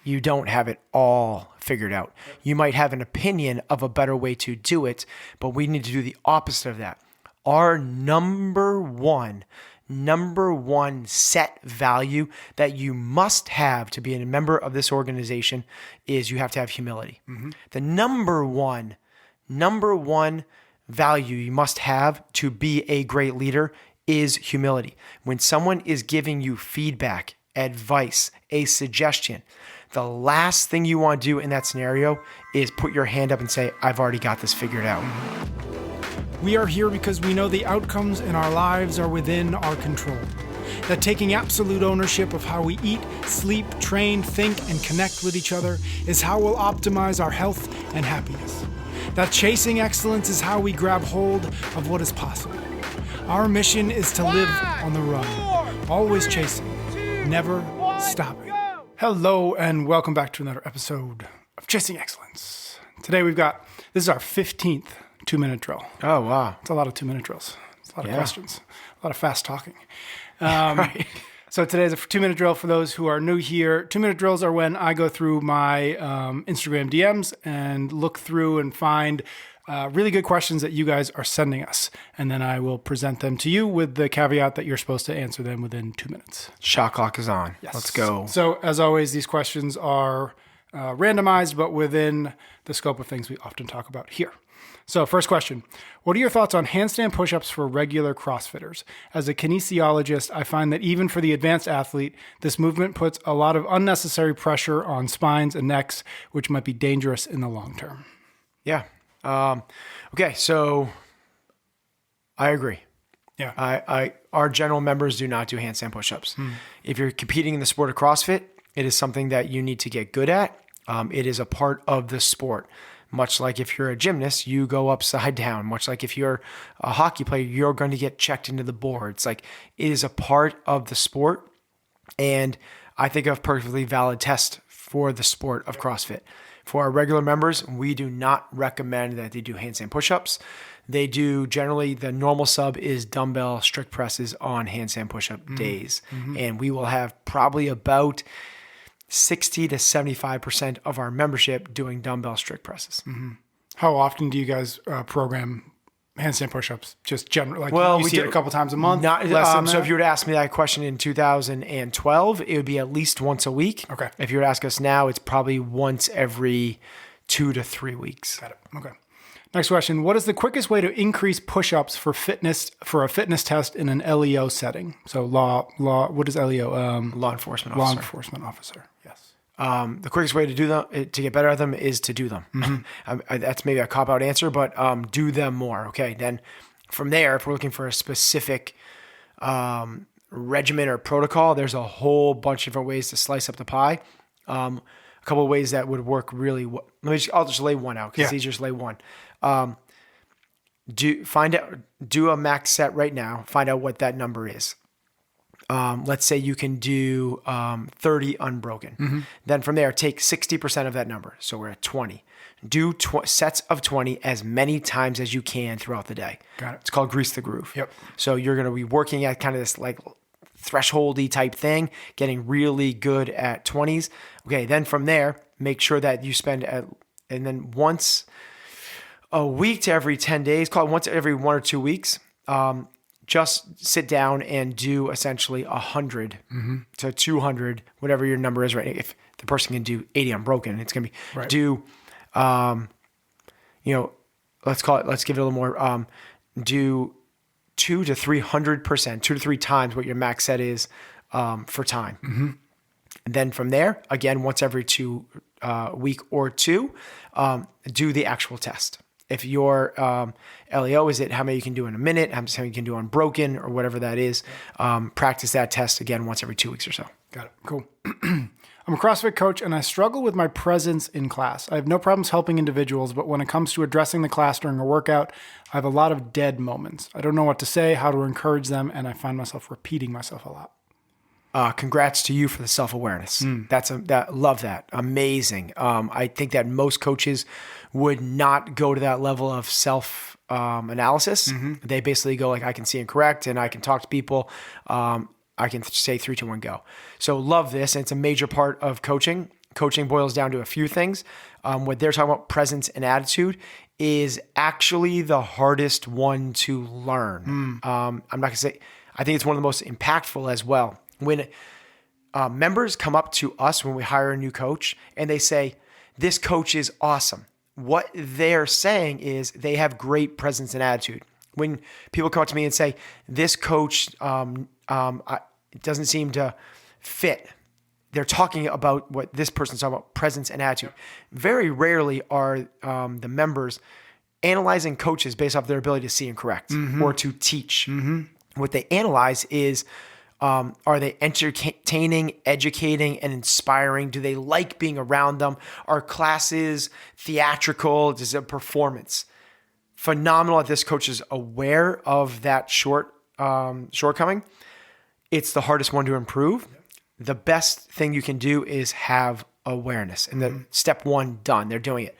You don't have it all figured out. You might have an opinion of a better way to do it, but we need to do the opposite of that. Our number one set value that you must have to be a member of this organization is you have to have humility. The number one value you must have to be a great leader is humility. When someone is giving you feedback, advice, a suggestion, the last thing you want to do in that scenario is put your hand up and say, I've already got this figured out. We are here because we know the outcomes in our lives are within our control. That taking absolute ownership of how we eat, sleep, train, think, and connect with each other is how we'll optimize our health and happiness. That chasing excellence is how we grab hold of what is possible. Our mission is to live on the run, always chasing, never stopping. Hello and welcome back to another episode of Chasing Excellence. Today this is our 15th 2-minute drill. Oh, wow. It's a lot of 2-minute drills. It's a lot of questions, a lot of fast talking. Right. So today's a 2-minute drill for those who are new here. 2-minute drills are when I go through my Instagram DMs and look through and find really good questions that you guys are sending us. And then I will present them to you with the caveat that you're supposed to answer them within 2 minutes. Shot clock is on. Yes. Let's go. So as always, these questions are randomized, but within the scope of things we often talk about here. So first question, what are your thoughts on handstand push-ups for regular CrossFitters? As a kinesiologist, I find that even for the advanced athlete, this movement puts a lot of unnecessary pressure on spines and necks, which might be dangerous in the long term. Yeah. Okay. So I agree. Yeah. Our general members do not do handstand push-ups. If you're competing in the sport of CrossFit, it is something that you need to get good at. It is a part of the sport. Much like if you're a gymnast, you go upside down. Much like if you're a hockey player, you're going to get checked into the boards. Like, it is a part of the sport. And I think of perfectly valid test for the sport of CrossFit. For our regular members, we do not recommend that they do handstand push-ups. They do generally, the normal sub is dumbbell strict presses on handstand push-up days. And we will have probably about 60 to 75% of our membership doing dumbbell strict presses. How often do you guys program handstand push-ups? Just generally, like you see it a couple times a month? So if you were to ask me that question in 2012, it would be at least once a week. Okay. If you were to ask us now, it's probably once every 2 to 3 weeks. Got it. Okay. Next question. What is the quickest way to increase push-ups for a fitness test in an LEO setting? So what is LEO? Law enforcement officer. Law enforcement officer. Yes. The quickest way to do them, to get better at them, is to do them. That's maybe a cop-out answer, but do them more. Okay. Then from there, if we're looking for a specific regimen or protocol, there's a whole bunch of different ways to slice up the pie. A couple of ways that would work really well. I'll just lay one out because it's easier to lay one. Do a max set right now. Find out what that number is. Let's say you can do 30 unbroken. Then from there, take 60% of that number. So we're at 20. Do sets of 20 as many times as you can throughout the day. Got it. It's called grease the groove. Yep. So you're going to be working at kind of this like thresholdy type thing, getting really good at 20s. Okay. Then from there, make sure that you and then once a week to every 10 days, call it once every 1 or 2 weeks, just sit down and do essentially 100 to 200, whatever your number is right now. If the person can do 80 unbroken, it's going to be let's give it a little more, do 200 to 300%, 2 to 3 times what your max set is for time. And then from there, again, once every week or two, do the actual test. If your LEO is how many you can do in a minute, how many you can do unbroken or whatever that is, practice that test again once every 2 weeks or so. Got it. Cool. I'm a CrossFit coach and I struggle with my presence in class. I have no problems helping individuals, but when it comes to addressing the class during a workout, I have a lot of dead moments. I don't know what to say, how to encourage them, and I find myself repeating myself a lot. Congrats to you for the self-awareness. Love that. Amazing. I think that most coaches would not go to that level of self-analysis. They basically go like, I can see incorrect and I can talk to people. I can say 3, 2, 1, go. So love this. And it's a major part of coaching coaching boils down to a few things. What they're talking about, presence and attitude, is actually the hardest one to learn. I'm not going to say, I think it's one of the most impactful as well. When members come up to us when we hire a new coach and they say, this coach is awesome, what they're saying is they have great presence and attitude. When people come up to me and say, this coach doesn't seem to fit, they're talking about what this person's talking about, presence and attitude. Very rarely are the members analyzing coaches based off their ability to see and correct or to teach. What they analyze is, are they entertaining, educating, and inspiring? Do they like being around them? Are classes theatrical? Is it performance? Phenomenal if this coach is aware of that shortcoming. It's the hardest one to improve. The best thing you can do is have awareness. And the step one, done. They're doing it.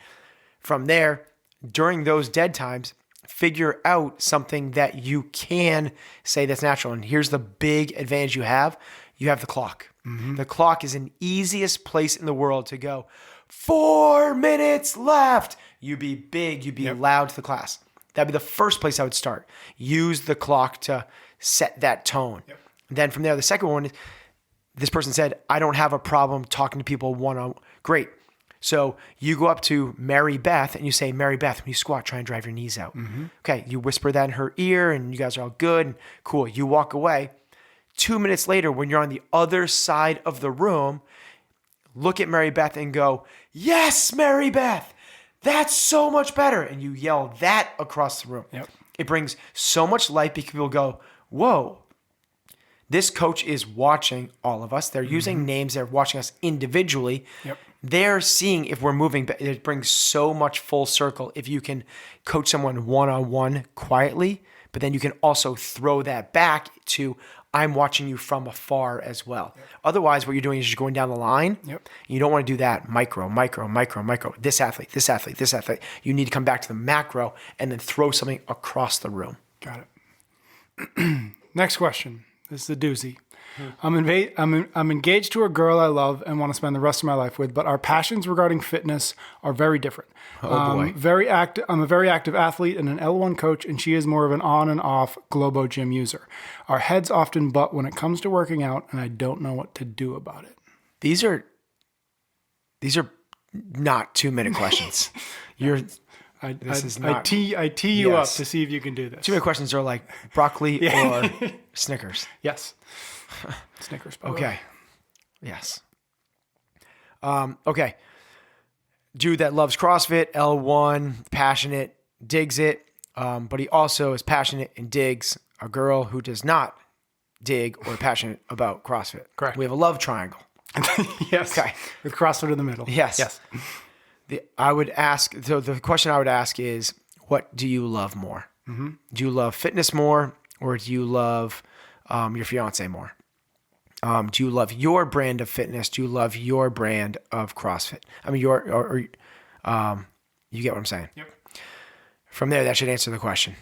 From there, during those dead times, figure out something that you can say that's natural. And here's the big advantage you have. You have the clock. The clock is an easiest place in the world to go, 4 minutes left. You be big, you be loud to the class. That'd be the first place I would start. Use the clock to set that tone. Then from there, the second one is, this person said, I don't have a problem talking to people one-on-one. Great. So you go up to Mary Beth and you say, Mary Beth, when you squat, try and drive your knees out. Okay, you whisper that in her ear and you guys are all good and cool. You walk away. 2 minutes later, when you're on the other side of the room, look at Mary Beth and go, yes, Mary Beth, that's so much better. And you yell that across the room. It brings so much light because people go, whoa, this coach is watching all of us. They're using names. They're watching us individually. They're seeing if we're moving. It brings so much full circle if you can coach someone one-on-one quietly, but then you can also throw that back to, I'm watching you from afar as well. Otherwise, what you're doing is you're going down the line. You don't want to do that micro. This athlete, this athlete, this athlete. You need to come back to the macro and then throw something across the room. Got it. Next question. This is a doozy. I'm engaged to a girl I love and want to spend the rest of my life with, but our passions regarding fitness are very different. Oh boy. I'm a very active athlete and an L1 coach, and she is more of an on and off Globo gym user. Our heads often butt when it comes to working out, and I don't know what to do about it. These are not 2-minute questions. I tee you up to see if you can do this. 2-minute questions are like broccoli or Snickers. Yes. Snickers. Okay. Yes. Okay. Dude that loves CrossFit, L1, passionate, digs it, but he also is passionate and digs a girl who does not dig or passionate about CrossFit. Correct. We have a love triangle. Yes. Okay. With CrossFit in the middle. Yes. The question I would ask is, what do you love more? Do you love fitness more, or do you love your fiance more? Do you love your brand of fitness? Do you love your brand of CrossFit? I mean, you get what I'm saying? From there, that should answer the question.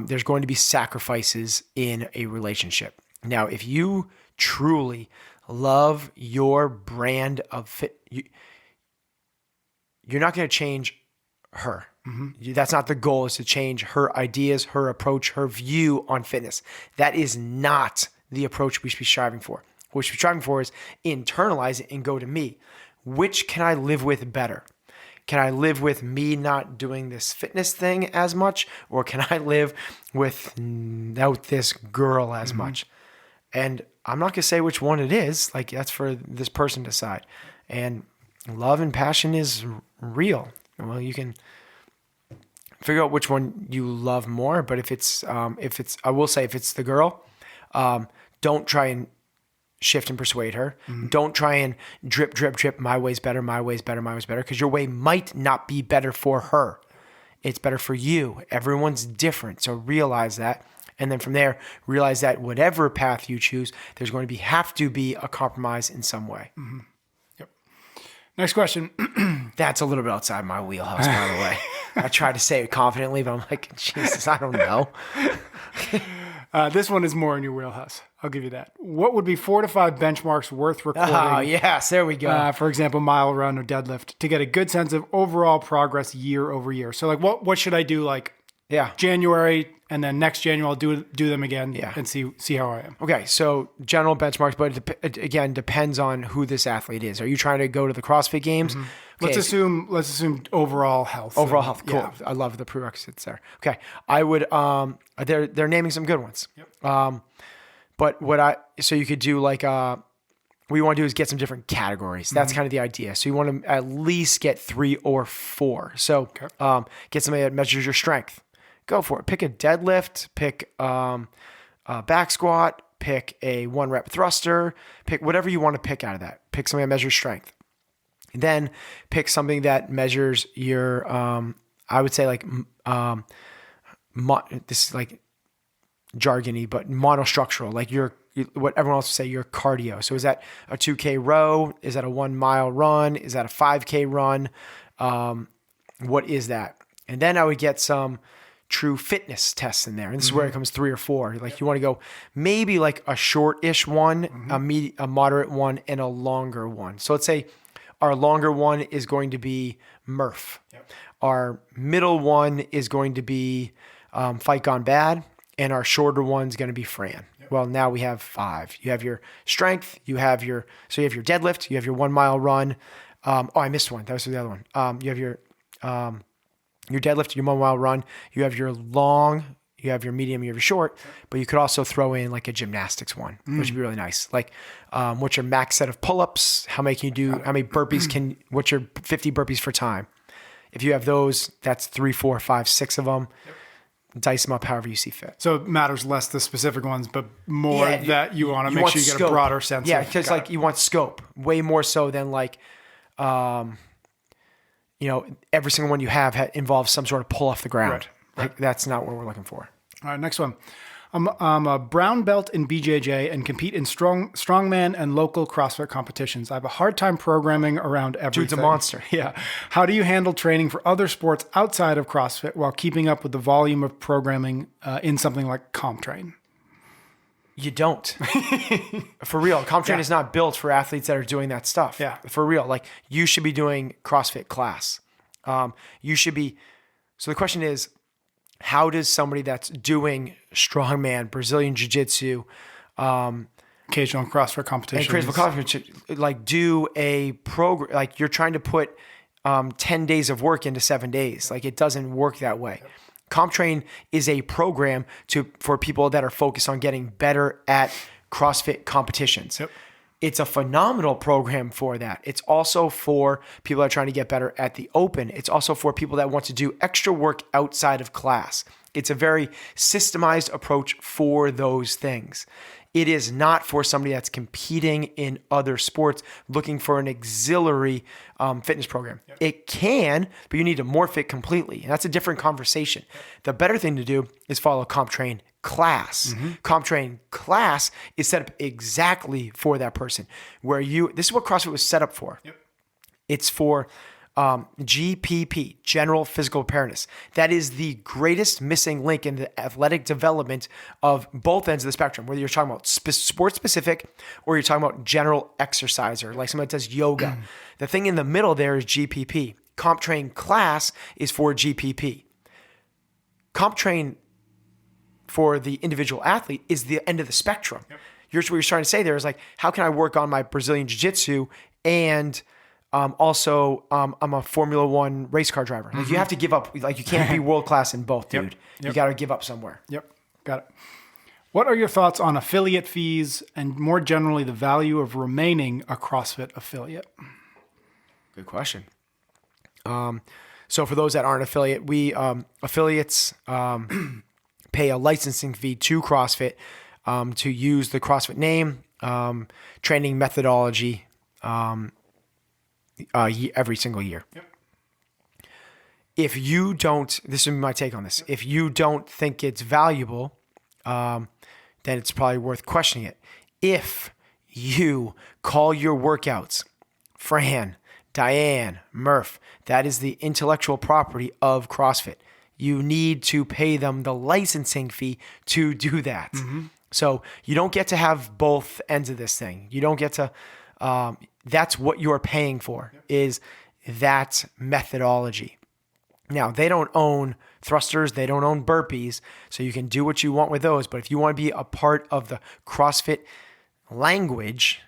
There's going to be sacrifices in a relationship. Now, if you truly love your brand of fit, you're not going to change her. That's not the goal, is to change her ideas, her approach, her view on fitness. That is not the approach we should be striving for. What we should be striving for is internalize it and go to me. Which can I live with better? Can I live with me not doing this fitness thing as much? Or can I live without this girl as much? And I'm not going to say which one it is. Like, that's for this person to decide. And love and passion is real. Well, you can figure out which one you love more. But if it's I will say, if it's the girl, don't try and shift and persuade her. Don't try and drip. My way's better. My way's better. My way's better. Because your way might not be better for her. It's better for you. Everyone's different. So realize that. And then from there, realize that whatever path you choose, there's going to have to be a compromise in some way. Next question. That's a little bit outside my wheelhouse, by the way. I try to say it confidently, but I'm like, Jesus, I don't know. This one is more in your wheelhouse. I'll give you that. What would be 4 to 5 benchmarks worth recording? Oh, yes. There we go. For example, mile run or deadlift to get a good sense of overall progress year over year. So like what should I do like January and then next January I'll do them again and see how I am. Okay, so general benchmarks, but it again depends on who this athlete is. Are you trying to go to the CrossFit Games? Okay. Let's assume overall health. Overall health, cool. Yeah. I love the prerequisites there. Okay, I would. They're naming some good ones. Yep. But so you could do like what you want to do is get some different categories. That's kind of the idea. So you want to at least get 3 or 4. So get somebody that measures your strength. Go for it. Pick a deadlift, pick a back squat, pick a 1 rep thruster, pick whatever you want to pick out of that. Pick something that measures strength. Then pick something that measures your, I would say like, this is like jargony, but monostructural, like what everyone else would say, your cardio. So is that a 2K row? Is that a 1 mile run? Is that a 5K run? What is that? And then I would get some true fitness tests in there. And this is where it comes 3 or 4. Like you want to go maybe like a short-ish one, a moderate one, and a longer one. So let's say our longer one is going to be Murph. Yep. Our middle one is going to be Fight Gone Bad. And our shorter one's going to be Fran. Yep. Well, now we have 5. You have your strength. You have your deadlift. You have your 1 mile run. I missed one. That was the other one. You have your deadlift, your 1 mile run. You have your long. You have your medium. You have your short. But you could also throw in like a gymnastics one, which would be really nice. Like, what's your max set of pull-ups? How many can you do? How many burpees what's your 50 burpees for time? If you have those, that's 3, 4, 5, 6 of them. Yep. Dice them up however you see fit. So it matters less the specific ones, but more that you want to make sure you get a broader sense. Yeah, because like you want scope way more so than like, every single one you have involves some sort of pull off the ground. Right. Like that's not what we're looking for. All right, next one. I'm a brown belt in BJJ and compete in strongman and local CrossFit competitions. I have a hard time programming around everything. Dude's a monster. Yeah. How do you handle training for other sports outside of CrossFit while keeping up with the volume of programming in something like CompTrain? You don't. For real. CompTrain is not built for athletes that are doing that stuff. Yeah. For real. Like you should be doing CrossFit class. You should be. So the question is, how does somebody that's doing strongman, Brazilian jiu-jitsu, occasional CrossFit competitions, like do a program? Like you're trying to put 10 days of work into 7 days. Like it doesn't work that way. Yep. CompTrain is a program for people that are focused on getting better at CrossFit competitions. Yep. It's a phenomenal program for that. It's also for people that are trying to get better at the open. It's also for people that want to do extra work outside of class. It's a very systemized approach for those things. It is not for somebody that's competing in other sports looking for an auxiliary fitness program. Yep. It can, but you need to morph it completely. And that's a different conversation. Yep. The better thing to do is follow CompTrain class. CompTrain class is set up exactly for that person. This is what CrossFit was set up for. Yep. It's for GPP, general physical preparedness. That is the greatest missing link in the athletic development of both ends of the spectrum, whether you're talking about sport specific or you're talking about general exerciser, like somebody that does yoga. The thing in the middle there is GPP. CompTrain class is for GPP. CompTrain for the individual athlete is the end of the spectrum. Yep. What you're trying to say there is like, how can I work on my Brazilian jiu-jitsu and also I'm a Formula One race car driver. Like you have to give up, like you can't be world-class in both, dude. Yep. You got to give up somewhere. Yep. Got it. What are your thoughts on affiliate fees and more generally the value of remaining a CrossFit affiliate? Good question. So for those that aren't affiliate, affiliates pay a licensing fee to CrossFit to use the CrossFit name, training methodology every single year. Yep. If you don't, this is my take on this. If you don't think it's valuable, then it's probably worth questioning it. If you call your workouts Fran, Diane, Murph, that is the intellectual property of CrossFit. You need to pay them the licensing fee to do that. So you don't get to have both ends of this thing. You don't get to, that's what you're paying for, is that methodology. Now, they don't own thrusters, they don't own burpees, so you can do what you want with those. But if you want to be a part of the CrossFit language,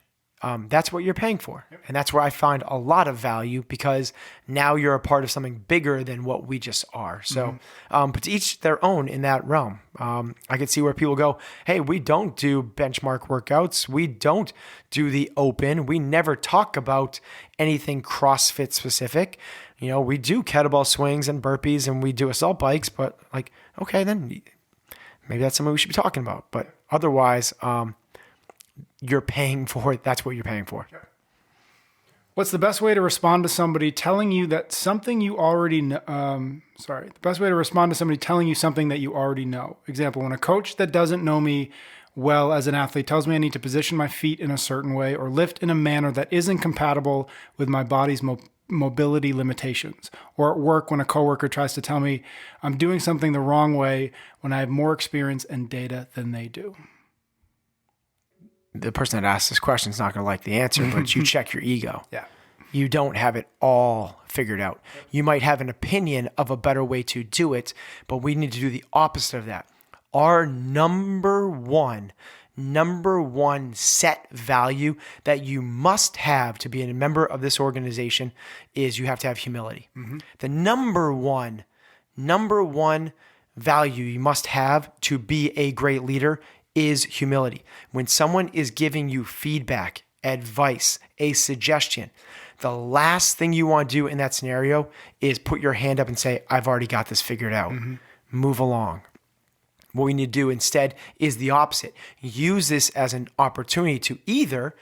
that's what you're paying for. And that's where I find a lot of value, because now you're a part of something bigger than what we just are. So, but to each their own in that realm. I could see where people go, hey, we don't do benchmark workouts. We don't do the open. We never talk about anything CrossFit specific. You know, we do kettlebell swings and burpees and we do assault bikes, but like, okay, then maybe that's something we should be talking about. But otherwise, you're paying for it. That's what you're paying for. What's the best way to respond to somebody telling you that something you already know? The best way to respond to somebody telling you something that you already know. Example, when a coach that doesn't know me well as an athlete tells me I need to position my feet in a certain way or lift in a manner that isn't compatible with my body's mobility limitations. Or at work, when a coworker tries to tell me I'm doing something the wrong way when I have more experience and data than they do. The person that asked this question is not going to like the answer, but you check your ego. Yeah. You don't have it all figured out. You might have an opinion of a better way to do it, but we need to do the opposite of that. Our number one set value that you must have to be a member of this organization is you have to have humility. The number one value you must have to be a great leader is humility. When someone is giving you feedback, advice, a suggestion, the last thing you want to do in that scenario is put your hand up and say, I've already got this figured out. Move along. What we need to do instead is the opposite. Use this as an opportunity to either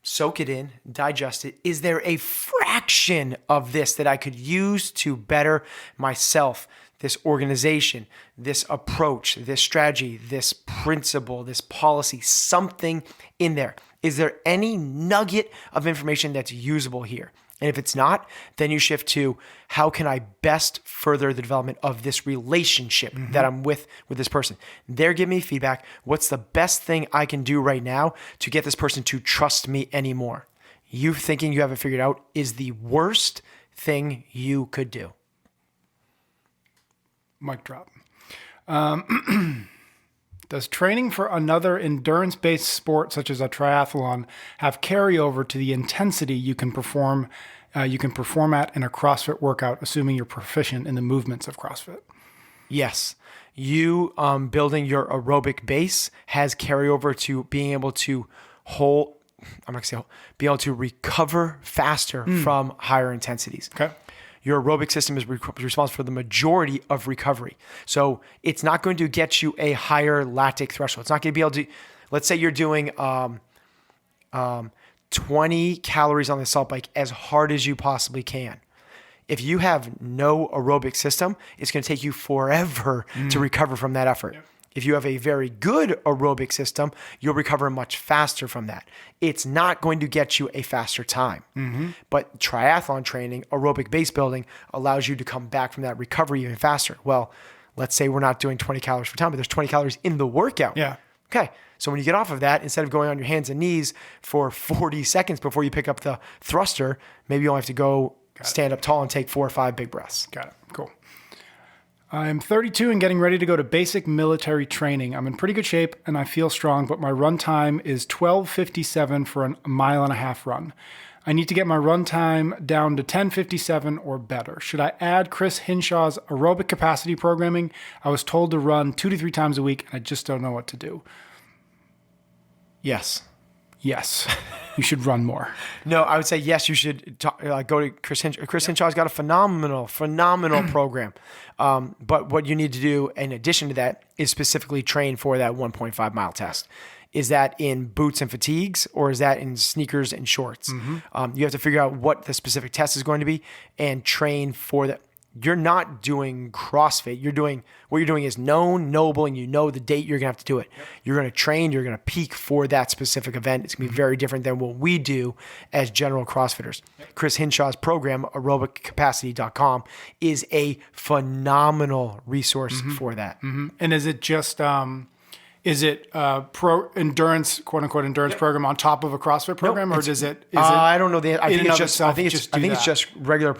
soak it in, digest it. Is there a fraction of this that I could use to better myself, this organization, this approach, this strategy, this principle, this policy, something in there? Is there any nugget of information that's usable here? And if it's not, then you shift to how can I best further the development of this relationship that I'm with this person? They're giving me feedback. What's the best thing I can do right now to get this person to trust me anymore? You thinking you have it figured out is the worst thing you could do. Mic drop. Does training for another endurance-based sport, such as a triathlon, have carryover to the intensity you can perform at in a CrossFit workout, assuming you're proficient in the movements of CrossFit? Yes. You building your aerobic base has carryover to being able to be able to recover faster from higher intensities. Okay. Your aerobic system is responsible for the majority of recovery. So it's not going to get you a higher lactic threshold. It's not going to be able to, let's say you're doing 20 calories on the assault bike as hard as you possibly can. If you have no aerobic system, it's going to take you forever to recover from that effort. Yep. If you have a very good aerobic system, you'll recover much faster from that. It's not going to get you a faster time. But triathlon training, aerobic base building, allows you to come back from that recovery even faster. Well, let's say we're not doing 20 calories per time, but there's 20 calories in the workout. Yeah. Okay. So when you get off of that, instead of going on your hands and knees for 40 seconds before you pick up the thruster, maybe you only have to go stand up tall and take 4 or 5 big breaths. Got it. Cool. I'm 32 and getting ready to go to basic military training. I'm in pretty good shape and I feel strong, but my run time is 12:57 for a mile and a half run. I need to get my run time down to 10:57 or better. Should I add Chris Hinshaw's aerobic capacity programming? I was told to run 2 to 3 times a week and I just don't know what to do. Yes. Yes. You should run more. No, I would say yes, you should go to Chris Hinshaw. Chris Hinshaw's got a phenomenal program. But what you need to do in addition to that is specifically train for that 1.5 mile test. Is that in boots and fatigues or is that in sneakers and shorts? You have to figure out what the specific test is going to be and train for that. you're not doing CrossFit. What you're doing is known, noble, and you know the date you're gonna have to do it. Yep. You're gonna train, you're gonna peak for that specific event. It's gonna be very different than what we do as general CrossFitters. Yep. Chris Hinshaw's program, aerobiccapacity.com, is a phenomenal resource for that. Mm-hmm. And is it just pro endurance, quote unquote endurance program on top of a CrossFit program, or is it? I don't know. I think it's just regular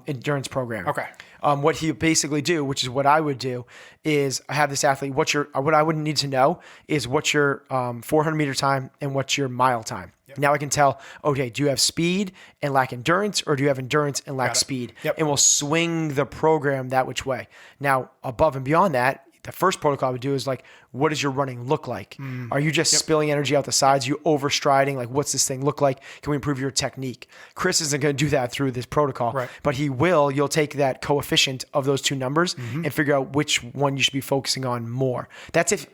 endurance program. Okay. What he basically do, which is what I would do, is I have this athlete. What I would need to know is what's your 400 meter time and what's your mile time. Yep. Now I can tell, okay, do you have speed and lack endurance, or do you have endurance and lack speed? Yep. And we'll swing the program that which way. Now, above and beyond that, the first protocol I would do is like, what does your running look like? Are you just spilling energy out the sides? You overstriding? Like, what's this thing look like? Can we improve your technique? Chris isn't going to do that through this protocol, but he will. You'll take that coefficient of those two numbers and figure out which one you should be focusing on more. That's if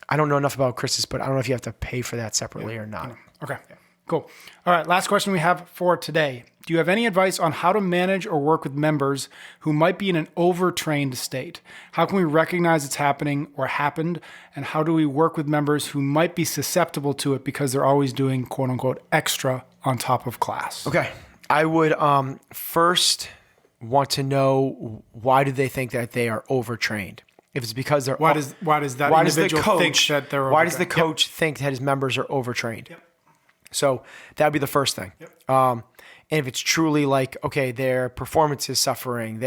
I don't know enough about Chris's, but I don't know if you have to pay for that separately or not. Okay. Cool. All right. Last question we have for today. Do you have any advice on how to manage or work with members who might be in an overtrained state? How can we recognize it's happening or happened? And how do we work with members who might be susceptible to it because they're always doing quote unquote extra on top of class? Okay. I would first want to know, why do they think that they are overtrained? If it's because they're why does the coach think that his members are overtrained? Yep. So that would be the first thing. Yep. And if it's truly like, okay, their performance is suffering,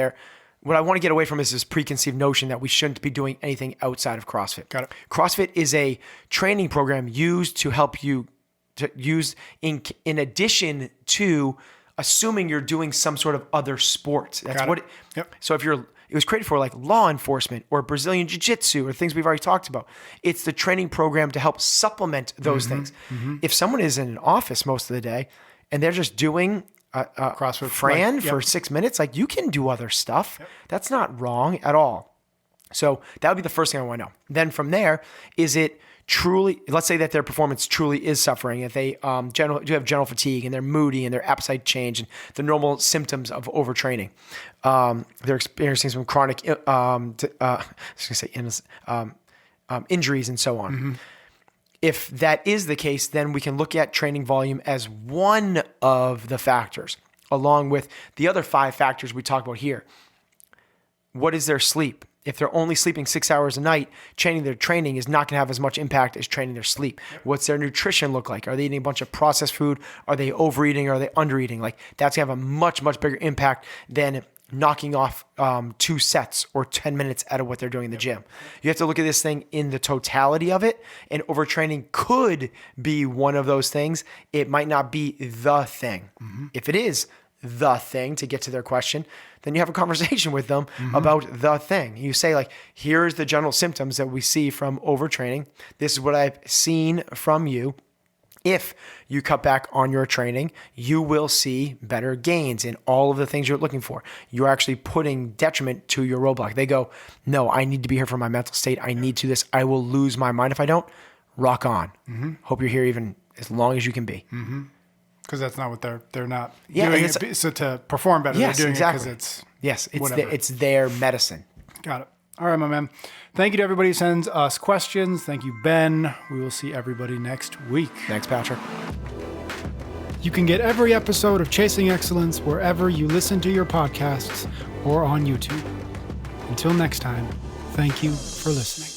what I want to get away from is this preconceived notion that we shouldn't be doing anything outside of CrossFit. Got it. CrossFit is a training program used to help you in addition to assuming you're doing some sort of other sport. That's what it. Yep. So it was created for like law enforcement or Brazilian jiu-jitsu or things we've already talked about. It's the training program to help supplement those things. Mm-hmm. If someone is in an office most of the day and they're just doing CrossFit Fran for 6 minutes, like, you can do other stuff. Yep. That's not wrong at all. So that would be the first thing I want to know. Then from there, is it truly, let's say that their performance truly is suffering, if they do have general fatigue and they're moody and their appetite change and the normal symptoms of overtraining. They're experiencing some chronic injuries and so on. Mm-hmm. If that is the case, then we can look at training volume as one of the factors, along with the other 5 factors we talk about here. What is their sleep? If they're only sleeping 6 hours a night, changing their training is not going to have as much impact as training their sleep. What's their nutrition look like? Are they eating a bunch of processed food? Are they overeating? Are they undereating? Like, that's going to have a much, much bigger impact than knocking off 2 sets or 10 minutes out of what they're doing in the gym. You have to look at this thing in the totality of it, and overtraining could be one of those things. It might not be the thing. Mm-hmm. If it is the thing, to get to their question, then you have a conversation with them about the thing. You say, like, here's the general symptoms that we see from overtraining. This is what I've seen from you. If you cut back on your training, you will see better gains in all of the things you're looking for. You're actually putting detriment to your roadblock. They go, no, I need to be here for my mental state. I need to this. I will lose my mind if I don't. Rock on. Mm-hmm. Hope you're here even as long as you can be. Mm-hmm. Because that's not what they're not doing it. So to perform better, they're doing it because it's their medicine. Got it. All right, my man. Thank you to everybody who sends us questions. Thank you, Ben. We will see everybody next week. Thanks, Patrick. You can get every episode of Chasing Excellence wherever you listen to your podcasts or on YouTube. Until next time, thank you for listening.